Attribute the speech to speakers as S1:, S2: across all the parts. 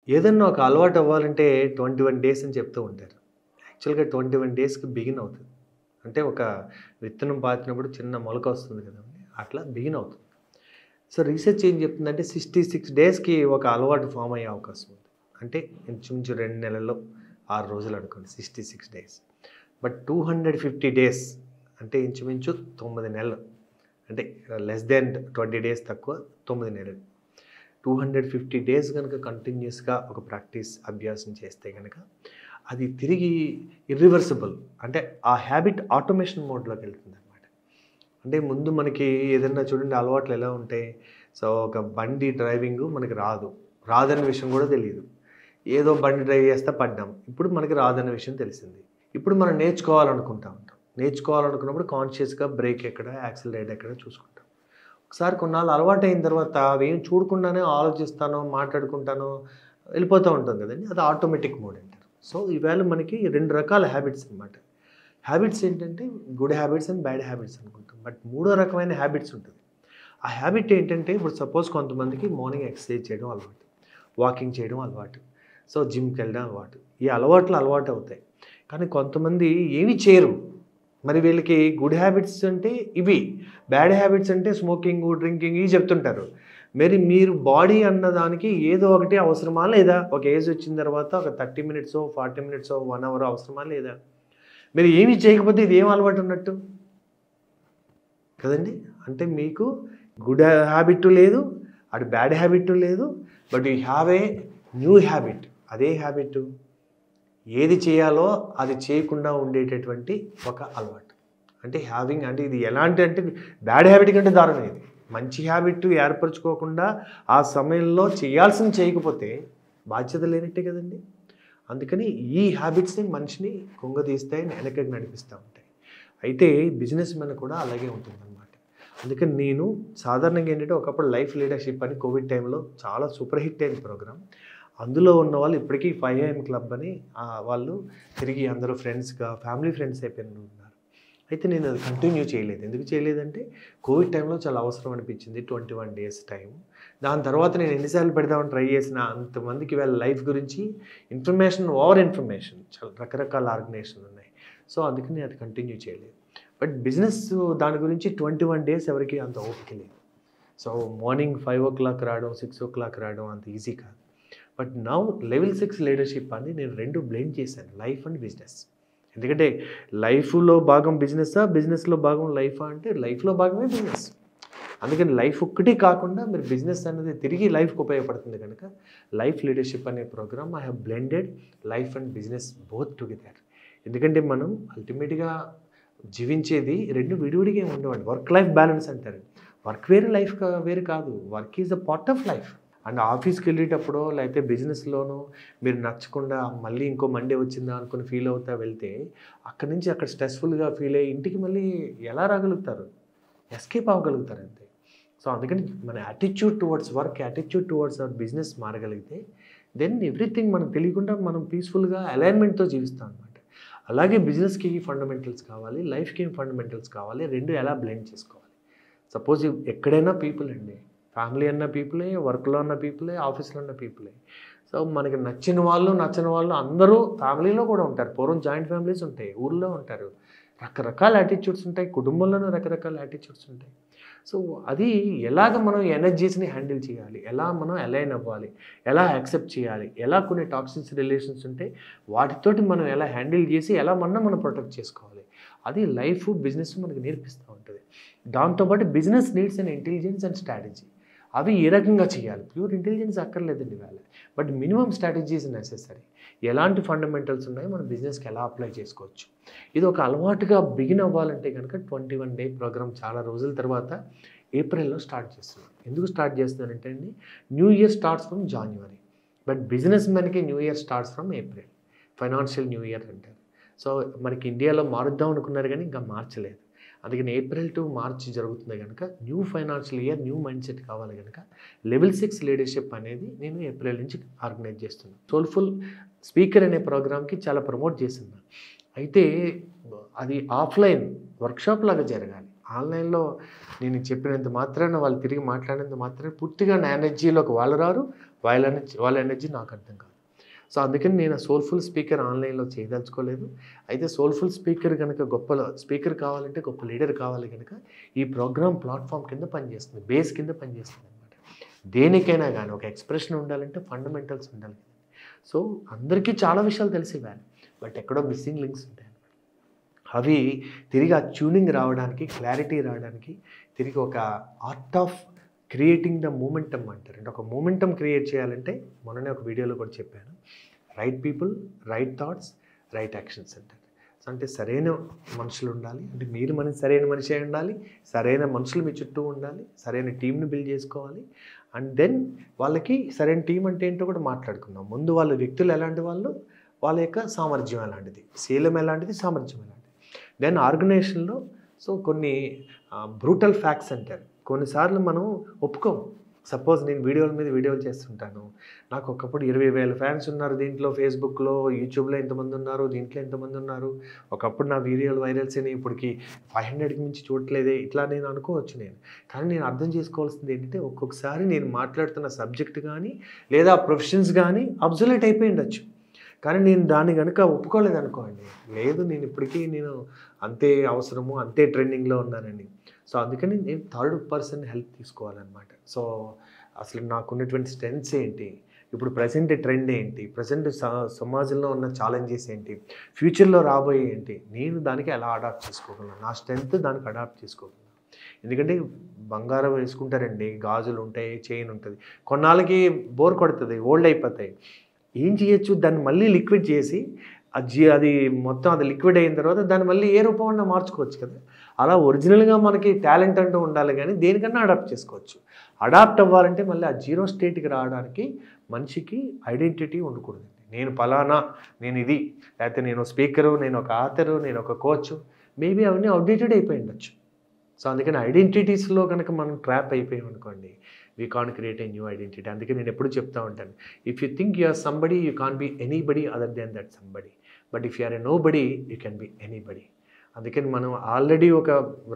S1: ఏదన్నా ఒక అలవాటు అవ్వాలంటే 21 డేస్ అని చెప్తూ ఉంటారు. యాక్చువల్‌గా 21 డేస్‌కి బిగిన్ అవుతుంది. అంటే ఒక విత్తనం పాతినప్పుడు చిన్న మొలక వస్తుంది కదండీ! అట్లా బిగిన్ అవుతుంది. సో, రీసెర్చ్ ఏం చెప్తుందంటే 66 డేస్‌కి ఒక అలవాటు ఫార్మ్ అయ్యే అవకాశం ఉంది. అంటే ఇంచుమించు 2 నెలల్లో 6 రోజులు అనుకోండి 66 డేస్. బట్ 250 డేస్ అంటే ఇంచుమించు 9 నెలలు. అంటే లెస్ దాన్ 20 డేస్ తక్కువ 9 నెలలు. 250 డేస్ గనుక కంటిన్యూయస్‌గా ఒక ప్రాక్టీస్ అభ్యాసం చేస్తే గనక అది తిరిగి ఇర్రివర్సిబుల్ అంటే ఆ హ్యాబిట్ ఆటోమేషన్ మోడ్‌లోకి వెళ్తుందనమాట. అంటే ముందు మనకి ఏదన్నా చూడండి అలవాట్లు ఎలా ఉంటాయి. సో, ఒక బండి డ్రైవింగు మనకి రాదన్న విషయం కూడా తెలీదు. ఏదో బండి డ్రైవ్ చేస్తా పడ్డాం. ఇప్పుడు మనకి రాదన్న విషయం తెలిసింది. ఇప్పుడు మనం నేర్చుకోవాలనుకుంటా ఉంటాం. నేర్చుకోవాలనుకున్నప్పుడు కాన్షియస్‌గా బ్రేక్ ఎక్కడ, యాక్సిలరేట్ ఎక్కడ చూసుకుంటాం. ఒకసారి కొన్నాళ్ళు అలవాటయిన తర్వాత అవేం చూడకుండానే ఆలోచిస్తానో, మాట్లాడుకుంటానో వెళ్ళిపోతూ ఉంటాం కదండీ! అది ఆటోమేటిక్ మోడ్ అంటారు. సో, ఈవేళ మనకి 2 రకాల హ్యాబిట్స్ అనమాట. హ్యాబిట్స్ ఏంటంటే good habits and bad habits అనుకుంటాం. బట్ మూడో రకమైన హ్యాబిట్స్ ఉంటది. ఆ హ్యాబిట్ ఏంటంటే ఇప్పుడు సపోజ్ కొంతమందికి మార్నింగ్ ఎక్సర్సైజ్ చేయడం అలవాటు. వాకింగ్ చేయడం అలవాటు. సో, జిమ్‌కెళ్ళడం అలవాటు. ఈ అలవాట్లు అలవాటవుతాయి. కానీ కొంతమంది ఏమి చేయరు. మరి వీళ్ళకి గుడ్ హ్యాబిట్స్ అంటే ఇవి. బ్యాడ్ హ్యాబిట్స్ అంటే స్మోకింగు, డ్రింకింగ్ ఇవి చెప్తుంటారు. మరి మీరు బాడీ అన్నదానికి ఏదో ఒకటి అవసరమా లేదా? ఒక ఏజ్ వచ్చిన తర్వాత ఒక 30 మినిట్సో, 40 మినిట్సో, 1 అవరో అవసరమా లేదా? మీరు ఏమి చేయకపోతే ఇది ఏం అలవాటు ఉన్నట్టు? కదండీ! అంటే మీకు గుడ్ హ్యాబిట్ లేదు. అటు బ్యాడ్ హ్యాబిట్ లేదు. But you have a new habit. అదే హ్యాబిట్ ఏది చేయాలో అది చేయకుండా ఉండేటటువంటి ఒక అలవాటు. అంటే హ్యావింగ్ అంటే ఇది ఎలాంటి అంటే బ్యాడ్ హ్యాబిట్ కంటే దారుణం ఇది. మంచి హ్యాబిట్ ఏర్పరచుకోకుండా ఆ సమయంలో చేయాల్సింది చేయకపోతే బాధ్యత లేనట్టే కదండీ! అందుకని ఈ హ్యాబిట్స్‌ని మనిషిని కుంగదీస్తాయి, వెనకకి నడిపిస్తూ ఉంటాయి. అయితే బిజినెస్ మెన్ కూడా అలాగే ఉంటుందన్నమాట. అందుకని నేను సాధారణంగా ఏంటంటే ఒకప్పుడు లైఫ్ లీడర్‌షిప్ అని కోవిడ్ టైంలో చాలా సూపర్ హిట్ అయిన ప్రోగ్రామ్. అందులో ఉన్నవాళ్ళు ఇప్పటికీ 5 AM క్లబ్ అని వాళ్ళు తిరిగి అందరూ ఫ్రెండ్స్‌గా, ఫ్యామిలీ ఫ్రెండ్స్ అయిపోయినున్నారు. అయితే నేను అది కంటిన్యూ చేయలేదు. ఎందుకు చేయలేదంటే కోవిడ్ టైంలో చాలా అవసరం అనిపించింది. 21 డేస్ టైం. దాని తర్వాత నేను ఎన్ని సార్లు పెడదామని ట్రై చేసినా అంతమందికి వాళ్ళ లైఫ్ గురించి ఇన్ఫర్మేషన్ ఓవర్ ఇన్ఫర్మేషన్ చాలా రకరకాల ఆర్గనైజేషన్లు ఉన్నాయి. సో, అందుకని అది కంటిన్యూ చేయలేదు. బట్ బిజినెస్ దాని గురించి 21 డేస్ ఎవరికీ అంత ఓపిక లేదు. సో, మార్నింగ్ 5:00 రావడం, 6:00 రావడం అంత ఈజీ కాదు. బట్ నౌ లెవెల్ 6 లీడర్‌షిప్ అని నేను 2 బ్లెండ్ చేశాను. Life and business. ఎందుకంటే లైఫ్‌లో భాగం బిజినెస్సా? బిజినెస్‌లో భాగం లైఫా? అంటే లైఫ్‌లో భాగమే బిజినెస్. అందుకని లైఫ్ ఒక్కటి కాకుండా మీరు బిజినెస్ అనేది తిరిగి లైఫ్‌కి ఉపయోగపడుతుంది కనుక లైఫ్ లీడర్‌షిప్ అనే programme I have blended life and business both together. ఎందుకంటే మనం అల్టిమేట్‌గా జీవించేది 2 విడివిడిగా ఉండవండి. వర్క్ లైఫ్ బ్యాలెన్స్ అంటారు. వర్క్ వేరు, లైఫ్ వేరు కాదు. Work is a part of life. And ఆఫీస్‌కెళ్ళేటప్పుడో లేకపోతే బిజినెస్‌లోనో మీరు నచ్చకుండా మళ్ళీ ఇంకో మండే వచ్చిందా అనుకుని ఫీల్ అవుతా వెళ్తే అక్కడి నుంచి అక్కడ స్ట్రెస్‌ఫుల్‌గా ఫీల్ అయ్యి ఇంటికి మళ్ళీ ఎలా రాగలుగుతారు? ఎస్కేప్ అవ్వగలుగుతారు అంతే. సో, అందుకని మన attitude towards work, attitude towards our business మారగలిగితే దెన్ ఎవ్రీథింగ్ మనకు తెలియకుండా మనం పీస్‌ఫుల్‌గా అలైన్‌మెంట్‌తో జీవిస్తాం అనమాట. అలాగే బిజినెస్‌కి ఫండమెంటల్స్ కావాలి, లైఫ్‌కి ఫండమెంటల్స్ కావాలి. 2 ఎలా బ్లెండ్ చేసుకోవాలి. సపోజ్ ఎక్కడైనా పీపుల్ అండి. ఫ్యామిలీ అన్న పీపులే, వర్క్‌లో ఉన్న పీపులే, ఆఫీస్‌లో ఉన్న పీపులే. సో, మనకి నచ్చిన వాళ్ళు, నచ్చని వాళ్ళు అందరూ ఫ్యామిలీలో కూడా ఉంటారు. పూర్వం జాయింట్ ఫ్యామిలీస్ ఉంటాయి. ఊర్లో ఉంటారు. రకరకాల యాటిట్యూడ్స్ ఉంటాయి. కుటుంబంలోనూ రకరకాల యాటిట్యూడ్స్ ఉంటాయి. సో, అది ఎలాగ మనం ఎనర్జీస్‌ని హ్యాండిల్ చేయాలి? ఎలా మనం అలైన్ అవ్వాలి? ఎలా యాక్సెప్ట్ చేయాలి? ఎలా కొన్ని టాక్సిక్స్ రిలేషన్స్ ఉంటే వాటితోటి మనం ఎలా హ్యాండిల్ చేసి ఎలా మనం ప్రొటెక్ట్ చేసుకోవాలి? అది లైఫ్, బిజినెస్ మనకు నేర్పిస్తూ ఉంటది. దాంతో పాటు business needs and intelligence and strategy. అవి ఏ రకంగా చేయాలి? ప్యూర్ ఇంటెలిజెన్స్ అక్కర్లేదండి ఇవాళ. But minimum strategy is necessary. ఎలాంటి ఫండమెంటల్స్ ఉన్నాయో మన బిజినెస్‌కి ఎలా అప్లై చేసుకోవచ్చు? ఇది ఒక అలవాటుగా బిగిన్ అవ్వాలంటే గనుక 21 డే ప్రోగ్రామ్ చాలా రోజుల తర్వాత ఏప్రిల్‌లో స్టార్ట్ చేస్తున్నాను. ఎందుకు స్టార్ట్ చేస్తున్నానంటే అండి, new year starts from January. But business మెన్‌కి new year starts from April. Financial new year అంటారు. సో, మనకి ఇండియాలో మారుద్దాం అనుకున్నారు గానీ ఇంకా మార్చలేదు. అందుకని ఏప్రిల్ టు మార్చ్ జరుగుతుంది గనుక new financial year, new mind set కావాలి గనుక లెవెల్ 6 లీడర్‌షిప్ అనేది నేను ఏప్రిల్ నుంచి ఆర్గనైజ్ చేస్తున్నాను. సోల్‌ఫుల్ స్పీకర్ అనే ప్రోగ్రామ్‌కి చాలా ప్రమోట్ చేశాను. అయితే అది ఆఫ్‌లైన్ వర్క్‌షాప్ లాగా జరగాలి. ఆన్‌లైన్‌లో నేను చెప్పినంత మాత్రాన వాళ్ళు తిరిగి మాట్లాడినంత మాత్రాన పూర్తిగా నా ఎనర్జీలోకి వాళ్ళు రారు. వాళ్ళ ఎనర్జీ నాకు అర్థం కాదు. సో అందుకని నేను సోల్ఫుల్ స్పీకర్ ఆన్లైన్లో చేయదలుచుకోలేదు. అయితే సోల్ఫుల్ స్పీకర్ కనుక గొప్ప స్పీకర్ కావాలంటే గొప్ప లీడర్ కావాలి కనుక ఈ ప్రోగ్రామ్ ప్లాట్ఫామ్ కింద పనిచేస్తుంది, బేస్ కింద పనిచేస్తుంది అనమాట. దేనికైనా కానీ ఒక ఎక్స్ప్రెషన్ ఉండాలంటే ఫండమెంటల్స్ ఉండాలి. సో అందరికీ చాలా విషయాలు తెలిసేవారు, బట్ ఎక్కడో మిస్సింగ్ లింక్స్ ఉంటాయి. అవి తిరిగి ఆ ట్యూనింగ్ రావడానికి, క్లారిటీ రావడానికి, తిరిగి ఒక art of creating the momentum అంటారు. అంటే ఒక మూమెంటమ్ క్రియేట్ చేయాలంటే మొన్ననే ఒక వీడియోలో కూడా చెప్పాను, right people, right thoughts, right actions అంటారు. సో అంటే సరైన మనుషులు ఉండాలి, అంటే మీరు సరైన మనిషి అయి ఉండాలి, సరైన మనుషులు మీ చుట్టూ ఉండాలి, సరైన టీంని బిల్డ్ చేసుకోవాలి. అండ్ దెన్ వాళ్ళకి సరైన టీం అంటే ఏంటో కూడా మాట్లాడుకుందాం. ముందు వాళ్ళ వ్యక్తులు ఎలాంటి వాళ్ళు, వాళ్ళ యొక్క సామర్థ్యం ఎలాంటిది, శీలం ఎలాంటిది, సామర్థ్యం ఎలాంటిది. దెన్ ఆర్గనైజేషన్లో సో కొన్ని బ్రూటల్ ఫ్యాక్ట్స్ అంటారు. కొన్నిసార్లు మనం ఒప్పుకోము. సపోజ్ నేను వీడియోలు చేస్తుంటాను, నాకు ఒకప్పుడు 20,000 ఫ్యాన్స్ ఉన్నారు, దీంట్లో ఫేస్బుక్లో, యూట్యూబ్లో ఎంతమంది ఉన్నారు, దీంట్లో ఎంతమంది ఉన్నారు, ఒకప్పుడు నా వీడియోలు వైరల్స్ అయినాయి, ఇప్పటికి 500కి మించి చూడట్లేదే, ఇట్లా నేను అనుకోవచ్చు. కానీ నేను అర్థం చేసుకోవాల్సింది ఏంటంటే, ఒక్కొక్కసారి నేను మాట్లాడుతున్న సబ్జెక్ట్ కానీ లేదా ప్రొఫెషన్స్ కానీ అబ్సల్యూట్ అయిపోయి ఉండొచ్చు, కానీ నేను దాన్ని కనుక ఒప్పుకోలేదు అనుకోండి, లేదు నేను ఇప్పటికీ అంతే అవసరము, అంతే ట్రెండింగ్లో ఉన్నానండి. సో అందుకని నేను థర్డ్ పర్సన్ హెల్ప్ తీసుకోవాలన్నమాట. సో అసలు నాకున్నటువంటి స్ట్రెంగ్త్స్ ఏంటి, ఇప్పుడు ప్రజెంట్ ట్రెండ్ ఏంటి, ప్రజెంట్ సమాజంలో ఉన్న ఛాలెంజెస్ ఏంటి, ఫ్యూచర్లో రాబోయే ఏంటి, నేను దానికి ఎలా అడాప్ట్ చేసుకోగలను, నా స్ట్రెంగ్త్ దానికి అడాప్ట్ చేసుకోగలను. ఎందుకంటే బంగారం వేసుకుంటారండి, గాజులు ఉంటాయి, చైన్ ఉంటుంది, కొన్నాళ్ళకి బోర్ కొడుతుంది, ఓల్డ్ అయిపోతాయి. ఏం చేయొచ్చు, దాన్ని మళ్ళీ లిక్విడ్ చేసి అది మొత్తం అది లిక్విడ్ అయిన తర్వాత దాన్ని మళ్ళీ ఏ రూపంలో మార్చుకోవచ్చు కదా. అలా ఒరిజినల్గా మనకి టాలెంట్ అంటూ ఉండాలి, కానీ దేనికన్నా అడాప్ట్ చేసుకోవచ్చు. అడాప్ట్ అవ్వాలంటే మళ్ళీ ఆ జీరో స్టేట్కి రావడానికి మనిషికి ఐడెంటిటీ ఉండకూడదు. నేను పలానా, నేను ఇది, లేకపోతే నేను స్పీకరు, నేను ఒక ఆథరు, నేను ఒక కోచ్, మేబీ అవన్నీ అవుట్డేటెడ్ అయిపోయి ఉండొచ్చు. సో అందుకని ఐడెంటిటీస్లో కనుక మనం ట్రాప్ అయిపోయాం అనుకోండి, we can't create a new identity. అందుకే నేను ఎప్పుడు చెప్తా ఉంటాను, if you think you are somebody, you can't be anybody other than that somebody, but if you are a nobody, you can be anybody. అందుకని మనం already ఒక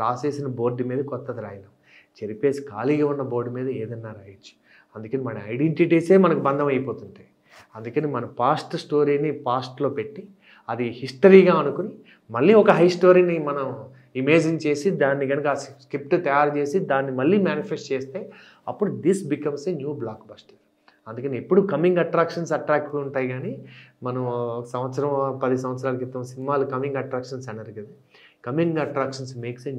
S1: రాసేసిన board మీద కొత్తది రాయలేం, చెరిపేసి ఖాళీగా ఉన్న బోర్డు మీద ఏదన్నా రాయొచ్చు. అందుకని మన ఐడెంటిటీసే మనకు బంధం అయిపోతుంటాయి. అందుకని మన పాస్ట్ స్టోరీని పాస్ట్లో పెట్టి అది హిస్టరీగా అనుకుని మళ్ళీ ఒక హై స్టోరీని మనం ఇమేజిన్ చేసి దాన్ని కనుక ఆ స్క్రిప్ట్ తయారు చేసి దాన్ని మళ్ళీ మేనిఫెస్ట్ చేస్తే అప్పుడు this becomes a new block buster. అందుకని ఎప్పుడు కమింగ్ అట్రాక్షన్స్ అట్రాక్టివ్ ఉంటాయి, కానీ మనం సంవత్సరం 10 సంవత్సరాల క్రితం సినిమాలు కమింగ్ అట్రాక్షన్స్ అన్నారు కదా, coming attractions makes a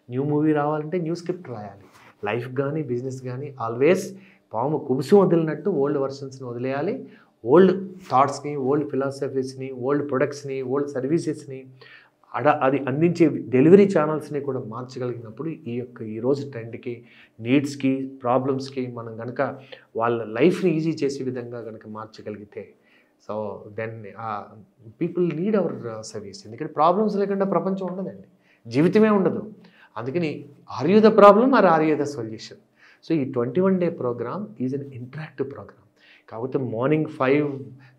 S1: new movie రావాలంటే న్యూ స్క్రిప్ట్ రాయాలి. లైఫ్ కానీ బిజినెస్ కానీ ఆల్వేస్ పాము కుబుసు వదిలినట్టు ఓల్డ్ వర్షన్స్ని వదిలేయాలి. ఓల్డ్ థాట్స్ని, ఓల్డ్ ఫిలాసఫీస్ని, ఓల్డ్ ప్రొడక్ట్స్ని, ఓల్డ్ సర్వీసెస్ని, అది అందించే డెలివరీ ఛానల్స్ని కూడా మార్చగలిగినప్పుడు ఈరోజు ట్రెండ్కి, నీడ్స్కి, ప్రాబ్లమ్స్కి మనం కనుక వాళ్ళ లైఫ్ని ఈజీ చేసే విధంగా కనుక మార్చగలిగితే, so then people need our service. ఎందుకంటే ప్రాబ్లమ్స్ లేకుండా ప్రపంచం ఉండదండి, జీవితమే ఉండదు. అందుకని are you the problem are you the solution. So ఈ 21 day programme is an interactive programme. కాకపోతే మార్నింగ్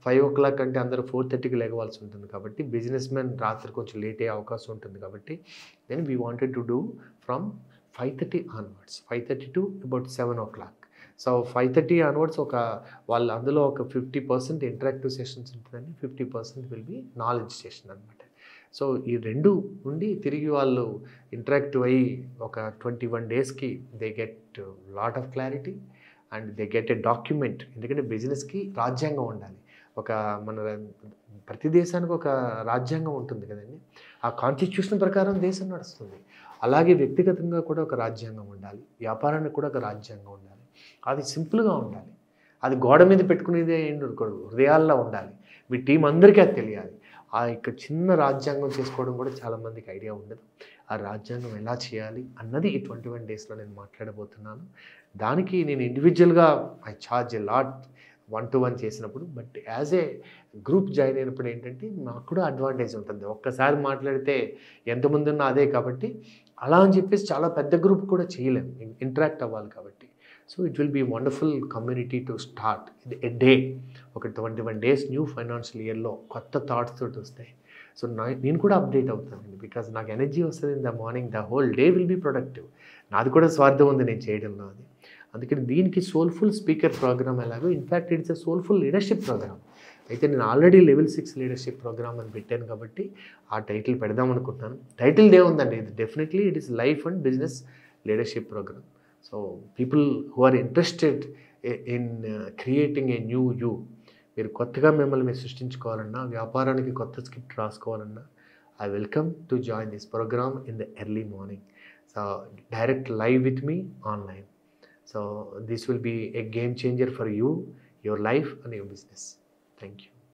S1: 5 o'clock అంటే అందరూ 4:30కి లేగవలసి ఉంటుంది, కాబట్టి బిజినెస్ మెన్ రాత్రి కొంచెం లేట్ అయ్యే అవకాశం ఉంటుంది. కాబట్టి then we wanted to do from 5:30 onwards, 5:30 to about 7 o'clock. సో 5:30 ఆన్వర్డ్స్ వాళ్ళు అందులో ఒక 50% ఇంటరాక్టివ్ సెషన్స్ ఉంటుందండి, 50% విల్ బి నాలెడ్జ్ సెషన్ అనమాట. సో ఈ రెండు నుండి తిరిగి వాళ్ళు ఇంటరాక్టివ్ అయ్యి ఒక 21 daysకి they get lot of clarity and they get a document. ఎందుకంటే బిజినెస్కి రాజ్యాంగం ఉండాలి, మన ప్రతి దేశానికి ఒక రాజ్యాంగం ఉంటుంది కదండి, ఆ కాన్స్టిట్యూషన్ ప్రకారం దేశం నడుస్తుంది. అలాగే వ్యక్తిగతంగా కూడా ఒక రాజ్యాంగం ఉండాలి, వ్యాపారానికి కూడా ఒక రాజ్యాంగం ఉండాలి. అది సింపుల్గా ఉండాలి, అది గోడ మీద పెట్టుకునేదే ఉండకూడదు, హృదయాల్లో ఉండాలి. మీ టీం అందరికీ అది తెలియాలి. చిన్న రాజ్యాంగం చేసుకోవడం కూడా చాలామందికి ఐడియా ఉండదు. ఆ రాజ్యాంగం ఎలా చేయాలి అన్నది ఈ 21 daysలో నేను మాట్లాడబోతున్నాను. దానికి నేను ఇండివిజువల్గా I charge a lot 1-to-1 చేసినప్పుడు, but as a group join అయినప్పుడు ఏంటంటే నాకు కూడా అడ్వాంటేజ్ ఉంటుంది. ఒక్కసారి మాట్లాడితే ఎంతమంది ఉన్నా అదే, కాబట్టి అలా అని చెప్పేసి చాలా పెద్ద గ్రూప్ కూడా చేయలేము, ఇంటరాక్ట్ అవ్వాలి కాబట్టి. So it will be wonderful community to start a day. ఒక 21 days న్యూ ఫైనాన్షియల్ ఇయర్లో కొత్త థాట్స్ తోటి వస్తాయి. సో నేను కూడా అప్డేట్ అవుతానండి, బికాజ్ నాకు ఎనర్జీ వస్తుంది in the morning, the whole day will be productive. నాది కూడా స్వార్థం ఉంది నేను చేయడంలో, అది అందుకని దీనికి సోల్ఫుల్ స్పీకర్ ప్రోగ్రామ్ ఎలాగో in fact it's a soulful leadership program. అయితే నేను ఆల్రెడీ లెవెల్ 6 లీడర్షిప్ ప్రోగ్రామ్ అని పెట్టాను కాబట్టి ఆ టైటిల్ పెడదాం అనుకుంటున్నాను. టైటిల్ ఏముందండి, ఇది definitely it is life and business leadership program. So people who are interested in creating a new you, మీరు కొత్తగా మిమ్మల్ని మీరు సృష్టించుకోవాలన్నా, వ్యాపారానికి కొత్త స్క్రిప్ట్ రాసుకోవాలన్నా, I welcome to join this program in the early morning. So direct live with me online. So this will be a game changer for you, your life and your business. Thank you.